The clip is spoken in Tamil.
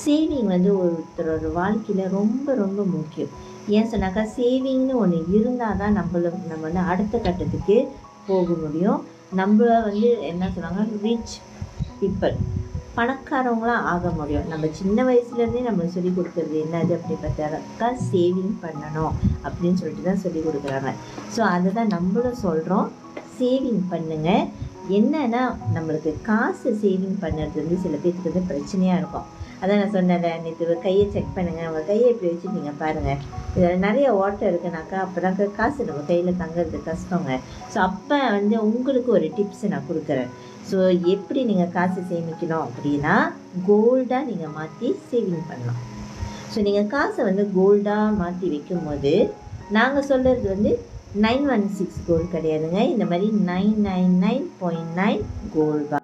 சேவிங் வந்து ஒருத்தரோட வாழ்க்கையில் ரொம்ப ரொம்ப முக்கியம். ஏன் சொன்னாக்கா சேவிங்னு ஒன்று இருந்தால் தான் நம்ம வந்து அடுத்த கட்டத்துக்கு போக முடியும். நம்ம வந்து என்ன சொன்னாங்க, ரிச் பீப்பிள், பணக்காரவங்களாம் ஆக முடியும். நம்ம சின்ன வயசுலேருந்தே நம்ம சொல்லிக் கொடுக்குறது என்னது அப்படி பார்த்தாக்கா சேவிங் பண்ணணும் அப்படின்னு சொல்லிட்டு தான் சொல்லிக் கொடுக்குறாங்க. ஸோ அதை தான் நம்மளும் சொல்கிறோம், சேவிங் பண்ணுங்கள். என்னன்னா நம்மளுக்கு காசு சேவிங் பண்ணுறது வந்து சில பேருக்கு வந்து பிரச்சனையாக இருக்கும். அதான் நான் சொன்னேன், நேற்று கையை செக் பண்ணுங்கள், உங்கள் கையை இப்படி வச்சு நீங்கள் பாருங்கள், இதில் நிறைய ஓட்டை இருக்குனாக்கா அப்போ தான் காசு நம்ம கையில் தங்கிறது கஷ்டங்க. ஸோ அப்போ வந்து உங்களுக்கு ஒரு டிப்ஸ் நான் கொடுக்குறேன். ஸோ எப்படி நீங்கள் காசு சேமிக்கணும் அப்படின்னா, கோல்டாக நீங்கள் மாற்றி சேவிங் பண்ணலாம். ஸோ நீங்கள் காசை வந்து கோல்டாக மாற்றி வைக்கும்போது நாங்கள் சொல்கிறது வந்து 916 கோல்டு கிடையாதுங்க, இந்த மாதிரி 999.9 கோல்டு.